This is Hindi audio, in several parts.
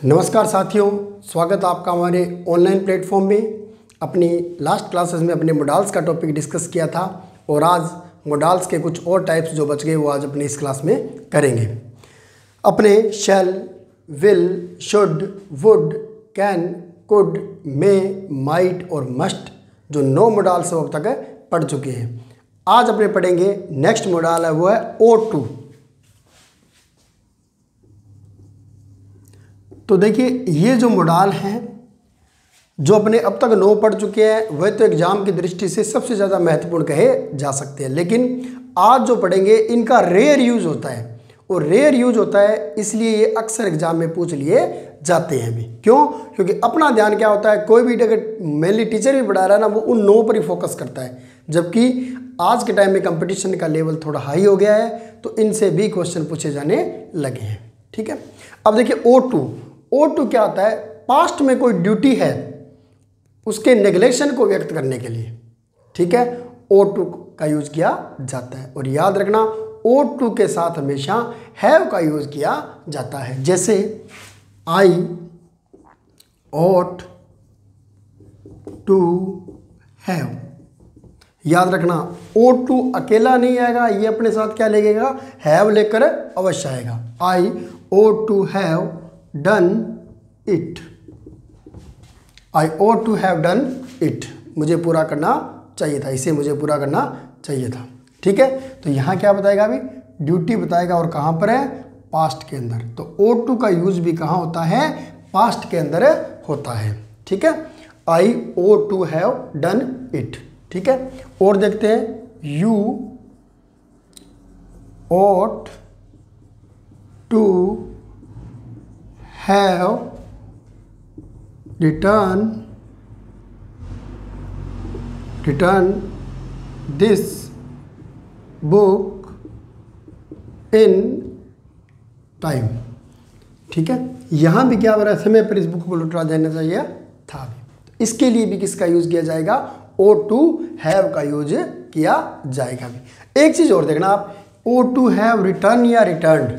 नमस्कार साथियों, स्वागत है आपका हमारे ऑनलाइन प्लेटफॉर्म में। अपनी लास्ट क्लासेस में अपने मॉडल्स का टॉपिक डिस्कस किया था और आज मॉडल्स के कुछ और टाइप्स जो बच गए वो आज अपनी इस क्लास में करेंगे। अपने shall, will, should, would, can, could, may, might और मस्ट जो 9 मॉडल्स अब तक पढ़ चुके हैं। आज अपने पढ़ेंगे नेक्स्ट मॉडल है वो है ought to। तो देखिए ये जो मॉडल हैं जो अपने अब तक 9 पढ़ चुके हैं वह तो एग्जाम की दृष्टि से सबसे ज़्यादा महत्वपूर्ण कहे जा सकते हैं, लेकिन आज जो पढ़ेंगे इनका रेयर यूज होता है और रेयर यूज होता है इसलिए ये अक्सर एग्जाम में पूछ लिए जाते हैं भी। क्यों? क्योंकि अपना ध्यान क्या होता है, कोई भी अगर मेनली टीचर भी पढ़ा रहा है ना वो उन 9 पर ही फोकस करता है, जबकि आज के टाइम में कंपटीशन का लेवल थोड़ा हाई हो गया है तो इनसे भी क्वेश्चन पूछे जाने लगे हैं। ठीक है, अब देखिए ought to क्या होता है, पास्ट में कोई ड्यूटी है उसके नेग्लेक्शन को व्यक्त करने के लिए, ठीक है, ought to का यूज किया जाता है। और याद रखना ought to के साथ हमेशा have का यूज किया जाता है। जैसे I ought to have, याद रखना ought to अकेला नहीं आएगा, ये अपने साथ क्या लेगा, have लेकर अवश्य आएगा। I ought to have done it, I ought to have done it, मुझे पूरा करना चाहिए था, इसे मुझे पूरा करना चाहिए था। ठीक है, तो यहाँ क्या बताएगा अभी, ड्यूटी बताएगा और कहाँ पर है, पास्ट के अंदर। तो ought to का यूज भी कहाँ होता है, पास्ट के अंदर होता है। ठीक है, I ought to have done it। ठीक है, और देखते हैं you ought to have return this book in time। ठीक है, यहाँ भी क्या हो रहा है, समय पर इस बुक को लौटा देना चाहिए था। तो इसके लिए भी किसका यूज किया जाएगा, ought to have का यूज किया जाएगा भी। एक चीज और देखना आप, ought to have returned या returned,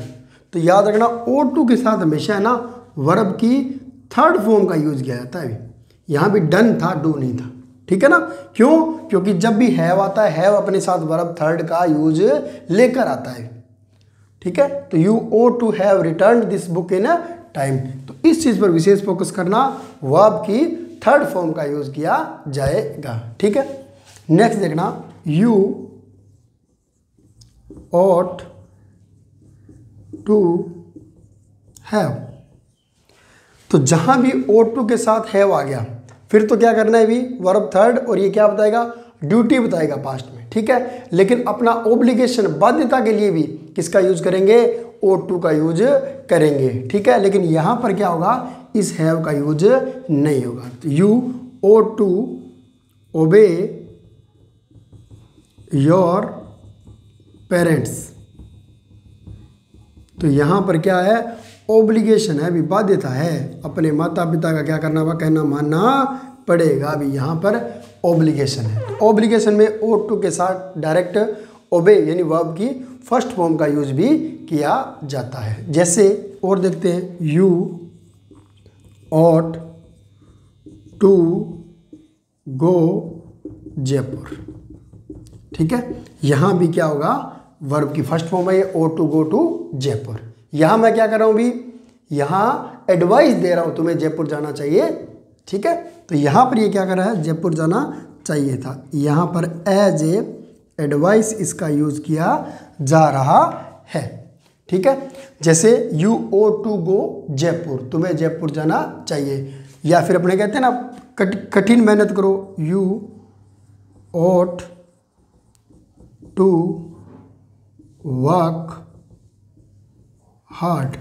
तो याद रखना ought to के साथ हमेशा है ना वर्ब की थर्ड फॉर्म का यूज किया जाता है। यहाँ भी डन था, डू नहीं था। ठीक है ना, क्यों? क्योंकि जब भी हैव आता है हैव अपने साथ वर्ब थर्ड का यूज लेकर आता है। ठीक है, तो you ought to have returned this book in time, तो इस चीज पर विशेष फोकस करना, वर्ब की थर्ड फॉर्म का यूज किया जाएगा। ठीक है, नेक्स्ट देखना you ought to have, तो जहां भी ought to के साथ have आ गया फिर तो क्या करना है भी, वर्ब थर्ड, और ये क्या बताएगा, ड्यूटी बताएगा पास्ट में। ठीक है, लेकिन अपना ऑब्लिगेशन, बाध्यता के लिए भी किसका यूज करेंगे, ought to का यूज करेंगे। ठीक है, लेकिन यहां पर क्या होगा, इस have का यूज नहीं होगा। तो you ought to obey your parents, तो यहां पर क्या है, ऑब्लिगेशन है, अभी बाध्यता है, अपने माता पिता का क्या करना होगा, कहना मानना पड़ेगा। अभी यहाँ पर ऑब्लिगेशन है, तो ऑब्लिगेशन में ought to के साथ डायरेक्ट ओबे यानी वर्ब की फर्स्ट फॉर्म का यूज भी किया जाता है। जैसे और देखते हैं, you ought to go Jaipur. ठीक है, यहाँ भी क्या होगा, वर्ब की फर्स्ट फॉर्म है ought to go to Jaipur. यहाँ मैं क्या कर रहा हूँ भी, यहाँ एडवाइस दे रहा हूँ तुम्हें जयपुर जाना चाहिए। ठीक है, तो यहाँ पर ये क्या कर रहा है, जयपुर जाना चाहिए था, यहाँ पर एज ए एडवाइस इसका यूज किया जा रहा है। ठीक है, जैसे you ought to go Jaipur, तुम्हें जयपुर जाना चाहिए। या फिर अपने कहते हैं ना कठिन मेहनत करो, you ought to work hard.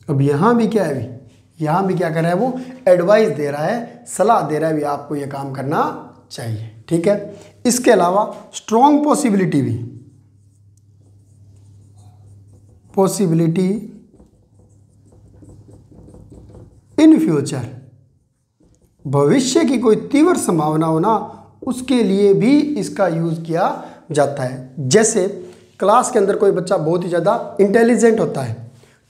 अब यहाँ भी क्या है, अभी यहाँ भी क्या कर रहा है, वो एडवाइस दे रहा है, सलाह दे रहा है भी आपको ये काम करना चाहिए। ठीक है, इसके अलावा स्ट्रॉन्ग पॉसिबिलिटी भी, पॉसिबिलिटी इन फ्यूचर, भविष्य की कोई तीव्र संभावना हो ना उसके लिए भी इसका यूज किया जाता है। जैसे क्लास के अंदर कोई बच्चा बहुत ही ज़्यादा इंटेलिजेंट होता है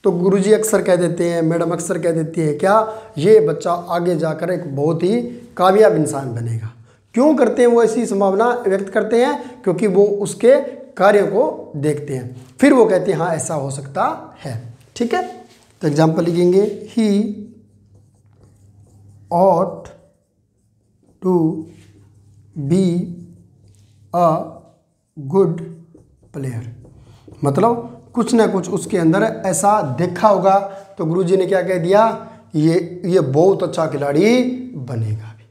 तो गुरुजी अक्सर कह देते हैं, मैडम अक्सर कह देती है क्या, ये बच्चा आगे जाकर एक बहुत ही कामयाब इंसान बनेगा। क्यों करते हैं वो ऐसी संभावना व्यक्त करते हैं? क्योंकि वो उसके कार्य को देखते हैं, फिर वो कहते हैं हाँ ऐसा हो सकता है। ठीक है, तो एग्जाम्पल लिखेंगे, ही ought to be a good player, मतलब कुछ ना कुछ उसके अंदर ऐसा देखा होगा, तो गुरुजी ने क्या कह दिया, ये बहुत अच्छा खिलाड़ी बनेगा भी।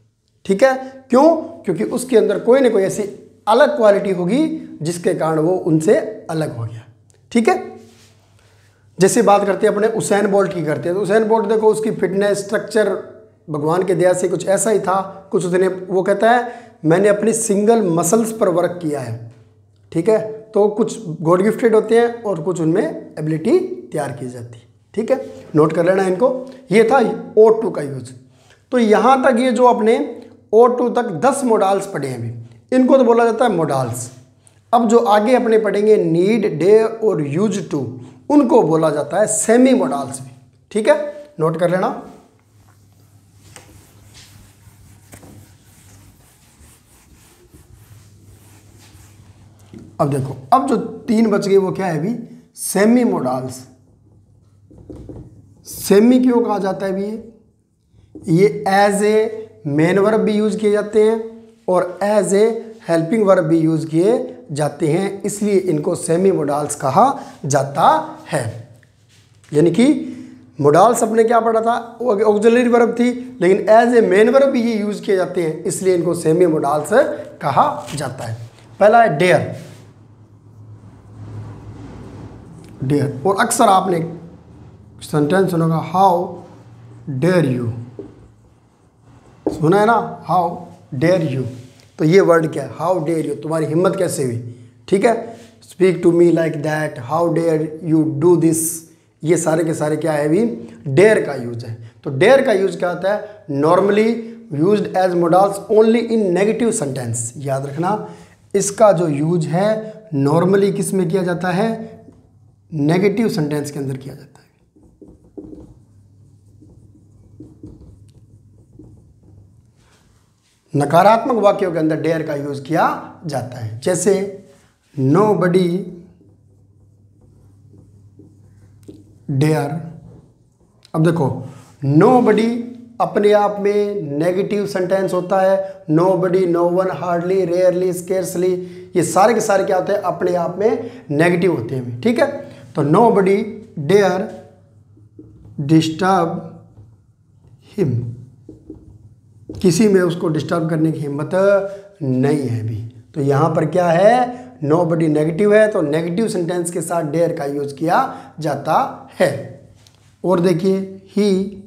ठीक है, क्यों? क्योंकि उसके अंदर कोई ना कोई ऐसी अलग क्वालिटी होगी जिसके कारण वो उनसे अलग हो गया। ठीक है, जैसे बात करते हैं अपने उसेन बोल्ट की करते हैं, तो उसेन बोल्ट देखो उसकी फिटनेस स्ट्रक्चर भगवान के दया से कुछ ऐसा ही था। कुछ उसने, वो कहता है मैंने अपनी सिंगल मसल्स पर वर्क किया है। ठीक है, तो कुछ गॉड गिफ्टेड होते हैं और कुछ उनमें एबिलिटी तैयार की जाती है। ठीक है, नोट कर लेना इनको। ये था O2 का यूज। तो यहाँ तक ये जो अपने O2 तक 10 मोडाल्स पढ़े हैं अभी, इनको तो बोला जाता है मोडाल्स। अब जो आगे अपने पढ़ेंगे नीड, डेयर और यूज टू, उनको बोला जाता है सेमी मोडाल्स भी। ठीक है, नोट कर लेना। अब देखो, अब जो 3 बच गए वो क्या है अभी, सेमी मोडाल्स। सेमी क्यों कहा जाता है अभी, ये एज ए मेन वर्ब भी यूज किए जाते हैं और एज ए हेल्पिंग वर्ब भी यूज किए जाते हैं, इसलिए इनको सेमी मोडाल्स कहा जाता है। यानी कि मोडाल्स अपने क्या पढ़ा था, ऑक्सिलरी वर्ब थी, लेकिन एज ए मेन वर्ब भी ये यूज किए जाते हैं, इसलिए इनको सेमी मोडाल्स कहा जाता है। पहला है डेयर, डेयर, और अक्सर आपने सेंटेंस सुना होगा, हाउ डेयर यू, सुना है ना, हाउ डेयर यू। तो ये वर्ड क्या है, हाउ डेयर यू, तुम्हारी हिम्मत कैसे हुई। ठीक है, speak to me like that, how dare you do this, ये सारे के सारे क्या है अभी, डेयर का यूज है। तो डेयर का यूज क्या होता है, normally used as modals only in negative sentence. याद रखना, इसका जो यूज है नॉर्मली किस में किया जाता है, नेगेटिव सेंटेंस के अंदर किया जाता है। नकारात्मक वाक्यों के अंदर डेयर का यूज किया जाता है। जैसे नोबडी डेयर। अब देखो, नोबडी अपने आप में नेगेटिव सेंटेंस होता है, nobody, no one, hardly, rarely, scarcely, ये सारे के सारे क्या होते हैं, अपने आप में नेगेटिव होते हैं। ठीक है, तो नोबडी डेयर डिस्टर्ब हिम, किसी में उसको डिस्टर्ब करने की हिम्मत नहीं है अभी। तो यहाँ पर क्या है, नोबडी नेगेटिव है, तो नेगेटिव सेंटेंस के साथ डेयर का यूज किया जाता है। और देखिए, he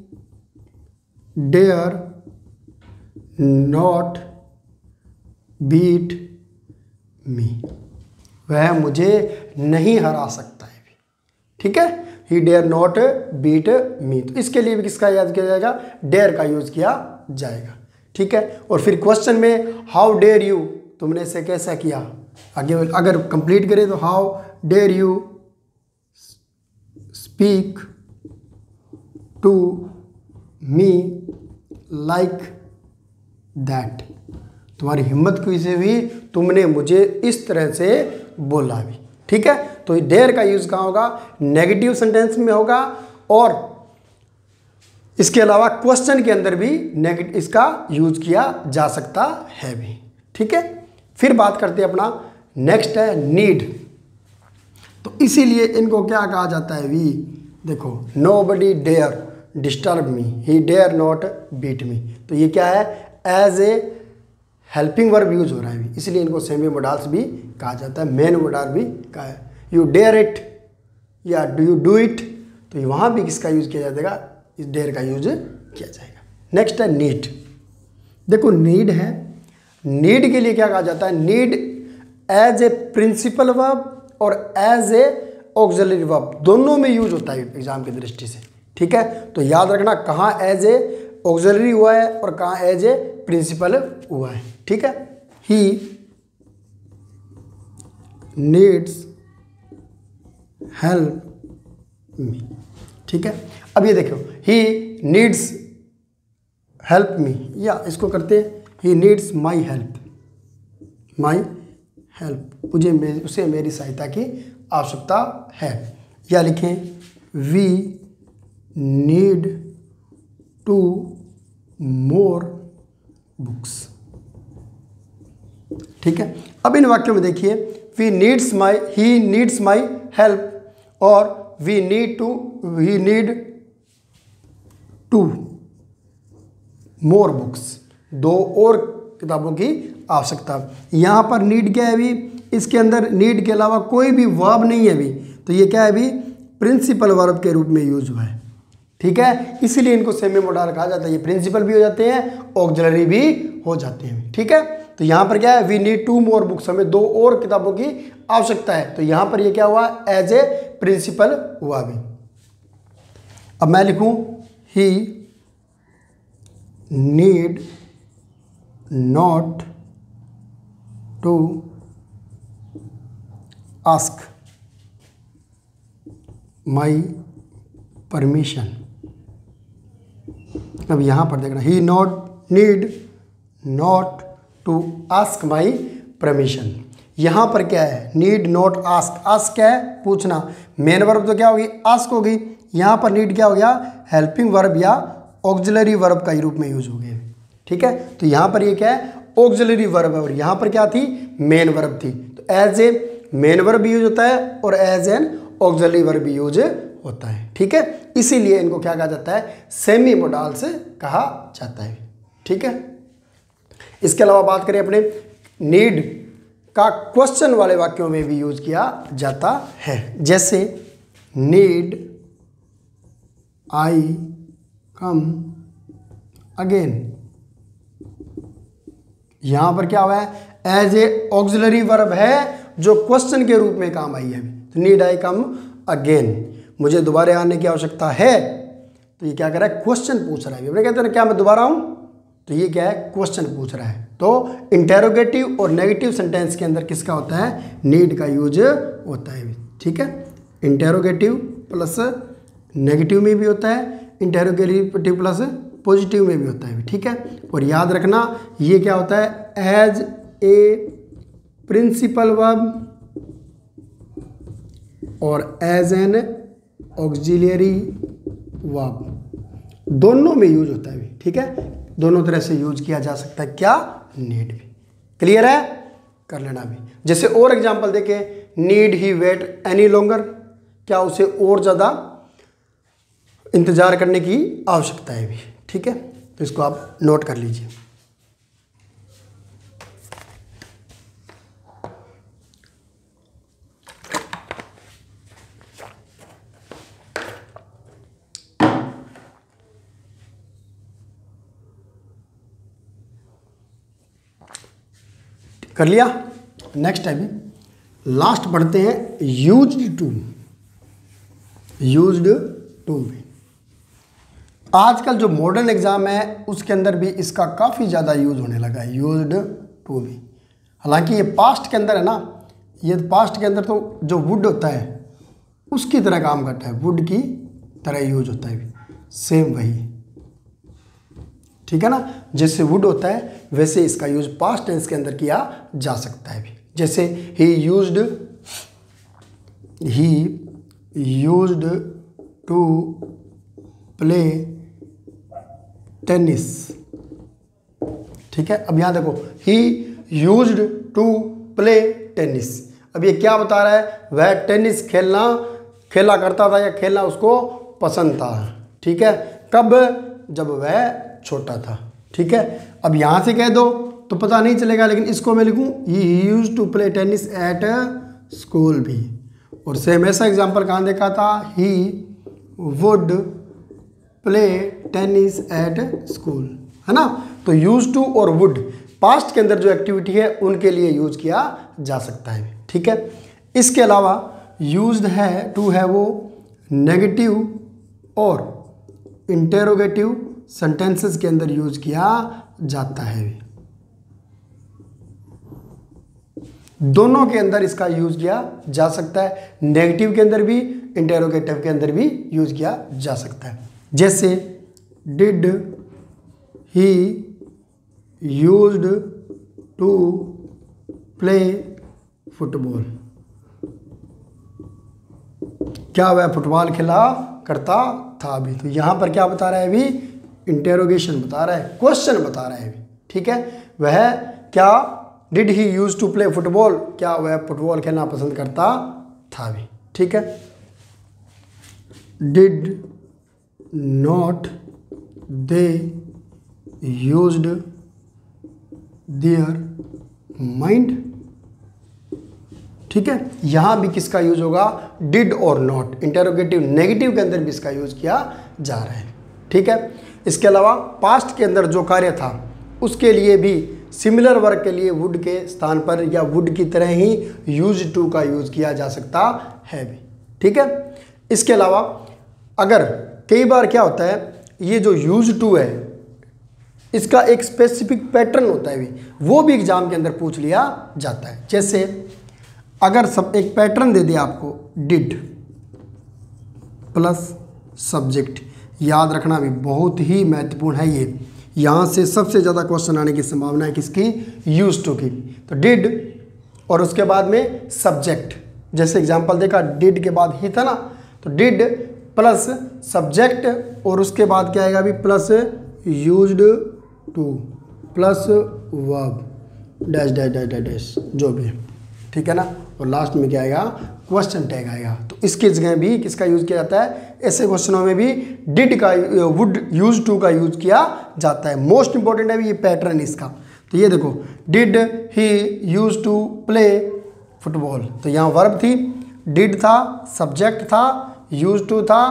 dare not beat me, वह मुझे नहीं हरा सकता है। ठीक है, he dare not beat me, तो इसके लिए भी किसका याद किया जाएगा, डेयर का यूज किया जाएगा। ठीक है, और फिर क्वेश्चन में हाउ डेयर यू, तुमने इसे कैसा किया, आगे अगर कंप्लीट करें तो how dare you speak to me like that, तुम्हारी हिम्मत की से भी तुमने मुझे इस तरह से बोला भी। ठीक है, तो डेयर का यूज कहाँ होगा, नेगेटिव सेंटेंस में होगा, और इसके अलावा क्वेश्चन के अंदर भी नेगेटिव इसका यूज किया जा सकता है भी। ठीक है, फिर बात करते हैं अपना नेक्स्ट है नीड। तो इसीलिए इनको क्या कहा जाता है भी, देखो, nobody dare disturb me, he dare not beat me, तो ये क्या है, as a helping verb use हो रहा है, इसलिए इनको सेमी मोडाल्स भी कहा जाता है, मेन मोडाल भी कहा है। यू डेयर इट या डू यू डू इट, तो वहाँ भी किसका यूज किया जाएगा, इस डेयर का यूज किया जाएगा। नेक्स्ट है नीड। देखो, नीड है, नीड के लिए क्या कहा जाता है, need as a principal verb और एज ए ऑक्सिलरी वर्ब दोनों में यूज होता है एग्जाम की दृष्टि से। ठीक है, तो याद रखना कहाँ एज ए ऑक्सिलरी हुआ है और कहाँ एज ए प्रिंसिपल हुआ है। ठीक है, ही नीड्स हेल्प मी, ठीक है। अब ये देखो, ही नीड्स हेल्प मी, या इसको करते हैं ही नीड्स माई हेल्प, उसे मेरी सहायता की आवश्यकता है। या लिखें वी नीड 2 more बुक्स। ठीक है। अब इन वाक्यों में देखिए, ही नीड्स माई हेल्प और ही नीड 2 more बुक्स, 2 और किताबों की आवश्यकता। यहाँ पर नीड क्या है अभी, इसके अंदर नीड के अलावा कोई भी वर्ब नहीं है अभी, तो ये क्या है अभी, प्रिंसिपल वर्ब के रूप में यूज हुआ है। ठीक है, इसीलिए इनको सेमी मोडाल कहा जाता है। ये प्रिंसिपल भी हो जाते हैं, ऑक्सिलरी भी हो जाते हैं। ठीक है, तो यहाँ पर क्या है, वी नीड 2 more बुक्स, हमें 2 और किताबों की आवश्यकता है। तो यहाँ पर ये क्या हुआ, एज ए प्रिंसिपल हुआ भी। अब मैं लिखूं he need not to ask my permission. अब यहाँ पर देखना, he need not to ask my permission. यहाँ पर क्या है, नीड नॉट आस्क, आस्क क्या है, पूछना, मेन वर्ब तो क्या होगी, आस्क होगी। यहाँ पर नीड क्या हो गया, हेल्पिंग वर्ब या ऑक्सिलरी वर्ब का रूप में यूज हो गया। ठीक है, तो यहाँ पर ये क्या है, ऑक्सिलरी वर्ब है, और यहाँ पर क्या थी, मेन वर्ब थी। तो एज ए मेन वर्ब भी यूज होता है और एज एन ऑक्सिलरी वर्ब भी यूज होता है। ठीक है, इसीलिए इनको क्या कहा जाता है, सेमी मोडाल से कहा जाता है। ठीक है, इसके अलावा बात करें अपने नीड का क्वेश्चन वाले वाक्यों में भी यूज किया जाता है। जैसे नीड आई कम अगेन, यहां पर क्या हुआ है, एज ए ऑक्सिलरी वर्ब है जो क्वेश्चन के रूप में काम आई है। तो नीड आई कम अगेन, मुझे दोबारा आने की आवश्यकता है। तो ये क्या कर रहा है, क्वेश्चन पूछ रहा है। अपने कहते हैं क्या मैं दोबारा आऊं, तो ये क्या है, क्वेश्चन पूछ रहा है। तो इंटेरोगेटिव और नेगेटिव सेंटेंस के अंदर किसका होता है, नीड का यूज होता है। ठीक है, इंटेरोगेटिव प्लस नेगेटिव में भी होता है, इंटेरोगेटिव प्लस पॉजिटिव में भी होता है। ठीक है, और याद रखना ये क्या होता है, एज ए प्रिंसिपल वर्ब और एज एन ऑक्सिलरी वर्ब, दोनों में यूज होता है। ठीक है, दोनों तरह से यूज किया जा सकता है क्या, नीड भी। क्लियर है, कर लेना भी। जैसे और एग्जांपल देखें, नीड ही वेट एनी लॉन्गर, क्या उसे और ज़्यादा इंतजार करने की आवश्यकता है भी। ठीक है, तो इसको आप नोट कर लीजिए। कर लिया। नेक्स्ट है भी लास्ट पढ़ते हैं, यूज्ड टू। यूज्ड टू भी आजकल जो मॉडर्न एग्जाम है उसके अंदर भी इसका काफ़ी ज़्यादा यूज होने लगा है, यूज्ड टू भी। हालांकि ये पास्ट के अंदर है ना, ये पास्ट के अंदर तो जो वुड होता है उसकी तरह काम करता है, वुड की तरह यूज होता है, सेम वही। ठीक है ना, जैसे वुड होता है वैसे इसका यूज पास्ट टेंस के अंदर किया जा सकता है भी। जैसे he used to play tennis. ठीक है, अब यहां देखो, he used to play tennis. अब ये क्या बता रहा है, वह टेनिस खेला करता था या खेलना उसको पसंद था। ठीक है, कब, जब वह छोटा था। ठीक है, अब यहां से कह दो तो पता नहीं चलेगा, लेकिन इसको मैं लिखूं, he used to play tennis at school भी। और सेम ऐसा एग्जांपल कहां देखा था, he would play tennis at school, है ना। तो यूज टू और वुड पास्ट के अंदर जो एक्टिविटी है उनके लिए यूज किया जा सकता है। ठीक है, इसके अलावा यूज्ड है टू है वो नेगेटिव और इंटेरोगेटिव सेंटेंसेस के अंदर यूज किया जाता है। दोनों के अंदर इसका यूज किया जा सकता है, नेगेटिव के अंदर भी, इंटेरोगेटिव के अंदर भी यूज किया जा सकता है। जैसे did he used to play football, क्या वह फुटबॉल खेला करता था अभी। तो यहां पर क्या बता रहा है अभी, इंटेरोगेशन बता रहा है, क्वेश्चन बता रहा है अभी, ठीक है। वह क्या, did he use to play football, क्या वह फुटबॉल खेलना पसंद करता था अभी, ठीक है। Did not they used their mind, ठीक है। यहां भी किसका यूज होगा, डिड और नॉट, इंटेरोगेटिव नेगेटिव के अंदर भी इसका यूज किया जा रहा है, ठीक है। इसके अलावा पास्ट के अंदर जो कार्य था उसके लिए भी सिमिलर वर्क के लिए वुड के स्थान पर या वुड की तरह ही यूज टू का यूज किया जा सकता है भी, ठीक है। इसके अलावा अगर कई बार क्या होता है, ये जो यूज टू है इसका एक स्पेसिफिक पैटर्न होता है भी, वो भी एग्जाम के अंदर पूछ लिया जाता है। जैसे अगर सब एक पैटर्न दे दिया आपको, डिड प्लस सब्जेक्ट, याद रखना भी बहुत ही महत्वपूर्ण है ये, यहाँ से सबसे ज़्यादा क्वेश्चन आने की संभावना है किसकी, यूज टू की। तो डिड और उसके बाद में सब्जेक्ट, जैसे एग्जांपल देखा डिड के बाद ही था ना, तो डिड प्लस सब्जेक्ट और उसके बाद क्या आएगा अभी, plus used two plus verb dash dash dash dash dash जो भी है, ठीक है ना। और लास्ट में क्या आएगा, क्वेश्चन टैग आएगा। तो इसकी जगह भी किसका यूज किया जाता है, ऐसे क्वेश्चनों में भी डिड का, वुड यूज टू का यूज किया जाता है। मोस्ट इंपॉर्टेंट है ये पैटर्न इसका। तो ये देखो, did he use to play football, तो यहाँ वर्ब थी, डिड था, सब्जेक्ट था, यूज टू था,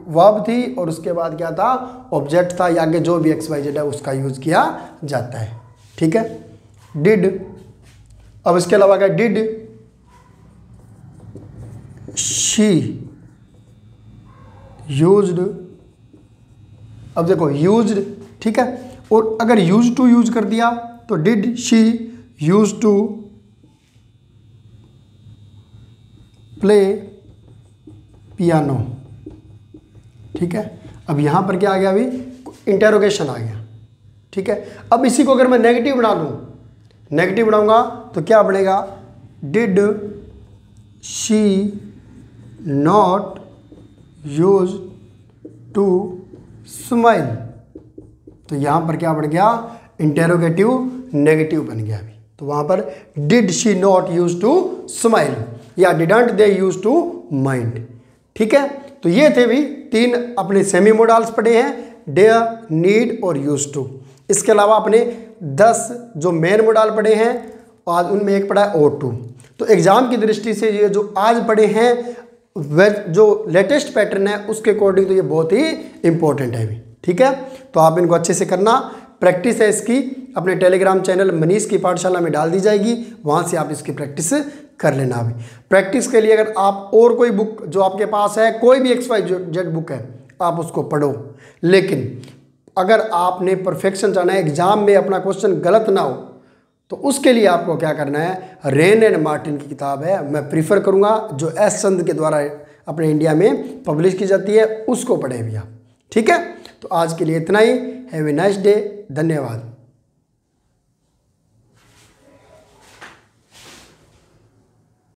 वर्ब थी और उसके बाद क्या था, ऑब्जेक्ट था, या आगे जो भी एक्स वाई जेड है उसका यूज किया जाता है, ठीक है। डिड, अब इसके अलावा क्या, डिड शी यूज्ड, अब देखो यूज्ड, ठीक है। और अगर यूज टू यूज कर दिया तो did she use to play piano, ठीक है। अब यहां पर क्या आ गया, अभी इंटेरोगेशन आ गया, ठीक है। अब इसी को अगर मैं नेगेटिव बना दूं, नेगेटिव बनाऊंगा तो क्या बनेगा, did she not use to smile, तो यहां पर क्या बन गया, इंटेरोगेटिव नेगेटिव बन गया अभी। तो वहां पर did she not use to smile या didn't they use to mind, ठीक है। तो ये थे भी तीन अपने सेमी मोडाल्स पढ़े हैं, डेयर, नीड और यूज टू। इसके अलावा अपने 10 जो मेन मोडाल पढ़े हैं, आज उनमें एक पढ़ा है ओ टू। तो एग्जाम की दृष्टि से ये जो आज पढ़े हैं वह जो लेटेस्ट पैटर्न है उसके अकॉर्डिंग तो ये बहुत ही इंपॉर्टेंट है अभी, ठीक है। तो आप इनको अच्छे से करना, प्रैक्टिस है इसकी अपने टेलीग्राम चैनल मनीष की पाठशाला में डाल दी जाएगी, वहाँ से आप इसकी प्रैक्टिस कर लेना। अभी प्रैक्टिस के लिए अगर आप और कोई बुक जो आपके पास है, कोई भी XYZ बुक है, आप उसको पढ़ो, लेकिन अगर आपने परफेक्शन चाहना है, एग्जाम में अपना क्वेश्चन गलत ना हो, तो उसके लिए आपको क्या करना है, रेन एंड मार्टिन की किताब है, मैं प्रीफर करूंगा जो एस चंद के द्वारा अपने इंडिया में पब्लिश की जाती है, उसको पढ़े भी आप, ठीक है। तो आज के लिए इतना ही। हैव ए नाइस डे, धन्यवाद।